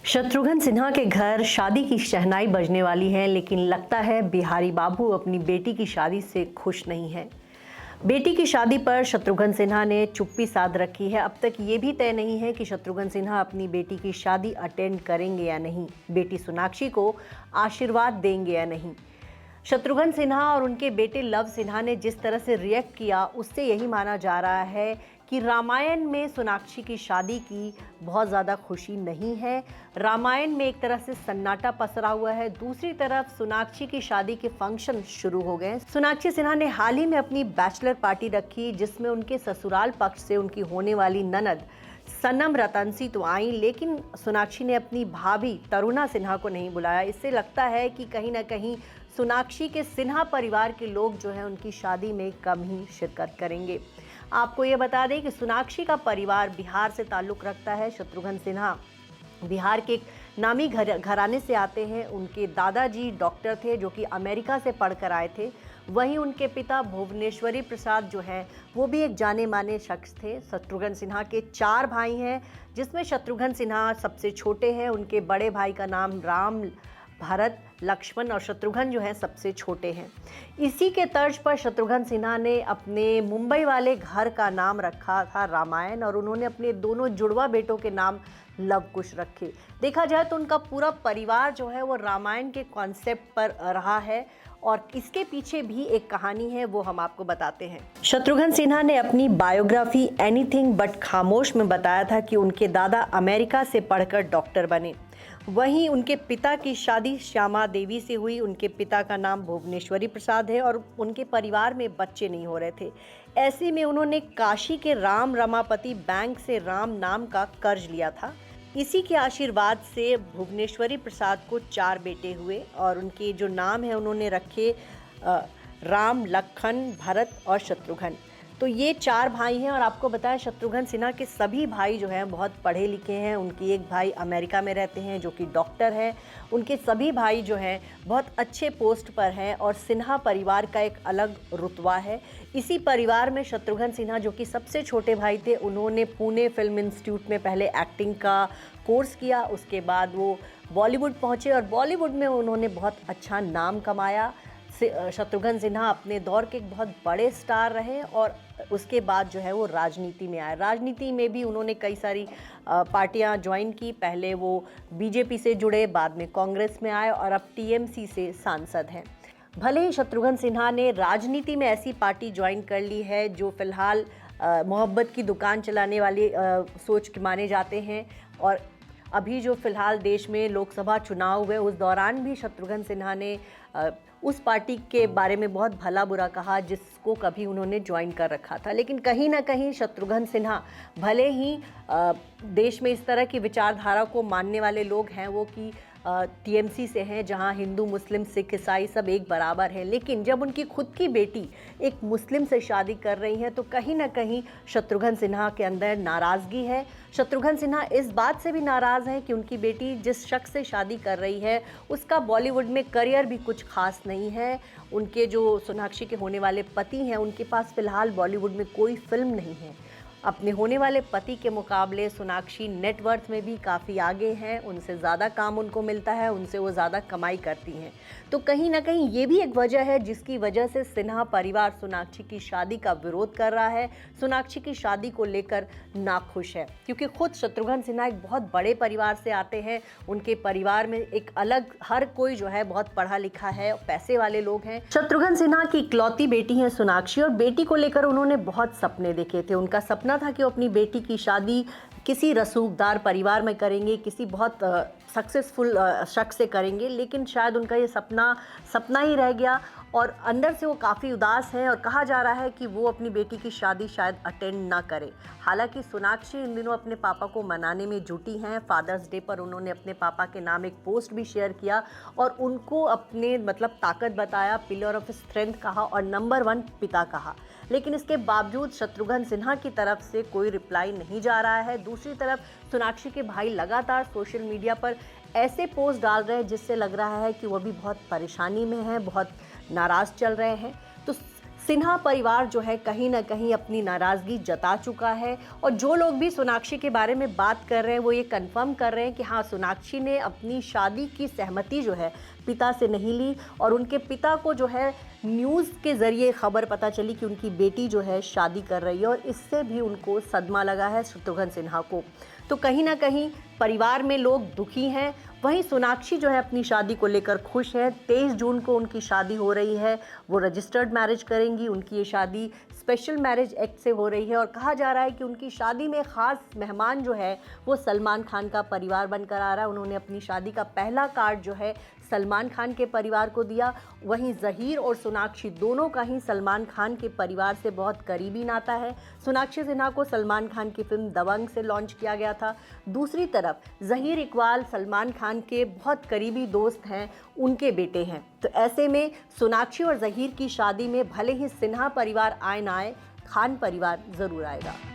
शत्रुघ्न सिन्हा के घर शादी की शहनाई बजने वाली है, लेकिन लगता है बिहारी बाबू अपनी बेटी की शादी से खुश नहीं है। बेटी की शादी पर शत्रुघ्न सिन्हा ने चुप्पी साध रखी है। अब तक ये भी तय नहीं है कि शत्रुघ्न सिन्हा अपनी बेटी की शादी अटेंड करेंगे या नहीं, बेटी सोनाक्षी को आशीर्वाद देंगे या नहीं। शत्रुघ्न सिन्हा और उनके बेटे लव सिन्हा ने जिस तरह से रिएक्ट किया, उससे यही माना जा रहा है कि रामायण में सोनाक्षी की शादी की बहुत ज़्यादा खुशी नहीं है। रामायण में एक तरह से सन्नाटा पसरा हुआ है। दूसरी तरफ सोनाक्षी की शादी के फंक्शन शुरू हो गए। सोनाक्षी सिन्हा ने हाल ही में अपनी बैचलर पार्टी रखी, जिसमें उनके ससुराल पक्ष से उनकी होने वाली ननद सनम रतनसी तो आई, लेकिन सोनाक्षी ने अपनी भाभी तरुणा सिन्हा को नहीं बुलाया। इससे लगता है कि कहीं ना कहीं सोनाक्षी के सिन्हा परिवार के लोग जो हैं उनकी शादी में कम ही शिरकत करेंगे। आपको ये बता दें कि सोनाक्षी का परिवार बिहार से ताल्लुक़ रखता है। शत्रुघ्न सिन्हा बिहार के एक नामी घराने से आते हैं। उनके दादाजी डॉक्टर थे जो कि अमेरिका से पढ़कर आए थे। वहीं उनके पिता भुवनेश्वरी प्रसाद जो हैं वो भी एक जाने माने शख्स थे। शत्रुघ्न सिन्हा के 4 भाई हैं, जिसमें शत्रुघ्न सिन्हा सबसे छोटे हैं। उनके बड़े भाई का नाम राम, भरत, लक्ष्मण और शत्रुघ्न जो हैं सबसे छोटे हैं। इसी के तर्ज पर शत्रुघ्न सिन्हा ने अपने मुंबई वाले घर का नाम रखा था रामायण, और उन्होंने अपने दोनों जुड़वा बेटों के नाम लव कुश रखे। देखा जाए तो उनका पूरा परिवार जो है वो रामायण के कॉन्सेप्ट पर रहा है, और इसके पीछे भी एक कहानी है, वो हम आपको बताते हैं। शत्रुघ्न सिन्हा ने अपनी बायोग्राफी एनीथिंग बट खामोश में बताया था कि उनके दादा अमेरिका से पढ़कर डॉक्टर बने। वहीं उनके पिता की शादी श्यामा देवी से हुई। उनके पिता का नाम भुवनेश्वरी प्रसाद है और उनके परिवार में बच्चे नहीं हो रहे थे। ऐसे में उन्होंने काशी के राम रमापति बैंक से राम नाम का कर्ज लिया था। इसी के आशीर्वाद से भुवनेश्वरी प्रसाद को 4 बेटे हुए, और उनके जो नाम है उन्होंने रखे राम, लखन, भरत और शत्रुघ्न। तो ये 4 भाई हैं, और आपको बताया शत्रुघ्न सिन्हा के सभी भाई जो हैं बहुत पढ़े लिखे हैं। उनके एक भाई अमेरिका में रहते हैं जो कि डॉक्टर हैं। उनके सभी भाई जो हैं बहुत अच्छे पोस्ट पर हैं, और सिन्हा परिवार का एक अलग रुतबा है। इसी परिवार में शत्रुघ्न सिन्हा जो कि सबसे छोटे भाई थे, उन्होंने पुणे फिल्म इंस्टीट्यूट में पहले एक्टिंग का कोर्स किया। उसके बाद वो बॉलीवुड पहुँचे और बॉलीवुड में उन्होंने बहुत अच्छा नाम कमाया। शत्रुघ्न सिन्हा अपने दौर के एक बहुत बड़े स्टार रहे, और उसके बाद जो है वो राजनीति में आए। राजनीति में भी उन्होंने कई सारी पार्टियां ज्वाइन की। पहले वो बीजेपी से जुड़े, बाद में कांग्रेस में आए, और अब टीएमसी से सांसद हैं। भले ही शत्रुघ्न सिन्हा ने राजनीति में ऐसी पार्टी ज्वाइन कर ली है जो फिलहाल मोहब्बत की दुकान चलाने वाली सोच के माने जाते हैं, और अभी जो फिलहाल देश में लोकसभा चुनाव हुए उस दौरान भी शत्रुघ्न सिन्हा ने उस पार्टी के बारे में बहुत भला बुरा कहा जिसको कभी उन्होंने ज्वाइन कर रखा था। लेकिन कहीं ना कहीं शत्रुघ्न सिन्हा भले ही देश में इस तरह की विचारधारा को मानने वाले लोग हैं वो कि टीएमसी से हैं, जहां हिंदू, मुस्लिम, सिख, ईसाई सब एक बराबर हैं, लेकिन जब उनकी खुद की बेटी एक मुस्लिम से शादी कर रही है तो कहीं ना कहीं शत्रुघ्न सिन्हा के अंदर नाराज़गी है। शत्रुघ्न सिन्हा इस बात से भी नाराज़ हैं कि उनकी बेटी जिस शख्स से शादी कर रही है उसका बॉलीवुड में करियर भी कुछ खास नहीं है। उनके जो सोनाक्षी के होने वाले पति हैं, उनके पास फिलहाल बॉलीवुड में कोई फिल्म नहीं है। अपने होने वाले पति के मुकाबले सोनाक्षी नेटवर्थ में भी काफ़ी आगे हैं, उनसे ज़्यादा काम उनको मिलता है, उनसे वो ज़्यादा कमाई करती हैं। तो कहीं ना कहीं ये भी एक वजह है जिसकी वजह से सिन्हा परिवार सोनाक्षी की शादी का विरोध कर रहा है, सोनाक्षी की शादी को लेकर नाखुश है, क्योंकि खुद शत्रुघ्न सिन्हा एक बहुत बड़े परिवार से आते हैं। उनके परिवार में एक अलग, हर कोई जो है बहुत पढ़ा लिखा है, पैसे वाले लोग हैं। शत्रुघ्न सिन्हा की इकलौती बेटी है सोनाक्षी, और बेटी को लेकर उन्होंने बहुत सपने देखे थे। उनका सपना था कि वो अपनी बेटी की शादी किसी रसूखदार परिवार में करेंगे, किसी बहुत सक्सेसफुल शख्स से करेंगे, लेकिन शायद उनका ये सपना ही रह गया, और अंदर से वो काफ़ी उदास हैं, और कहा जा रहा है कि वो अपनी बेटी की शादी शायद अटेंड ना करें। हालांकि सोनाक्षी इन दिनों अपने पापा को मनाने में जुटी हैं। फादर्स डे पर उन्होंने अपने पापा के नाम एक पोस्ट भी शेयर किया, और उनको अपने ताकत बताया, पिलर ऑफ स्ट्रेंथ कहा, और नंबर 1 पिता कहा। लेकिन इसके बावजूद शत्रुघ्न सिन्हा की तरफ से कोई रिप्लाई नहीं जा रहा है। दूसरी तरफ सोनाक्षी के भाई लगातार सोशल मीडिया पर ऐसे पोस्ट डाल रहे हैं जिससे लग रहा है कि वो भी बहुत परेशानी में हैं, बहुत नाराज़ चल रहे हैं। तो सिन्हा परिवार जो है कहीं ना कहीं अपनी नाराज़गी जता चुका है और जो लोग भी सोनाक्षी के बारे में बात कर रहे हैं वो ये कंफर्म कर रहे हैं कि हाँ, सोनाक्षी ने अपनी शादी की सहमति जो है पिता से नहीं ली और उनके पिता को जो है न्यूज़ के ज़रिए खबर पता चली कि उनकी बेटी जो है शादी कर रही है और इससे भी उनको सदमा लगा है शत्रुघ्न सिन्हा को। तो कहीं ना कहीं परिवार में लोग दुखी हैं। वहीं सोनाक्षी जो है अपनी शादी को लेकर खुश है। 23 जून को उनकी शादी हो रही है, वो रजिस्टर्ड मैरिज करेंगी। उनकी ये शादी स्पेशल मैरिज एक्ट से हो रही है और कहा जा रहा है कि उनकी शादी में ख़ास मेहमान जो है वो सलमान खान का परिवार बनकर आ रहा है। उन्होंने अपनी शादी का पहला कार्ड जो है सलमान खान के परिवार को दिया। वहीं ज़हीर और सोनाक्षी दोनों का ही सलमान खान के परिवार से बहुत करीबी नाता है। सोनाक्षी सिन्हा को सलमान खान की फिल्म दबंग से लॉन्च किया गया था। दूसरी तरफ ज़हीर इकबाल सलमान खान के बहुत करीबी दोस्त हैं, उनके बेटे हैं। तो ऐसे में सोनाक्षी और ज़हीर की शादी में भले ही सिन्हा परिवार आए ना आए, खान परिवार ज़रूर आएगा।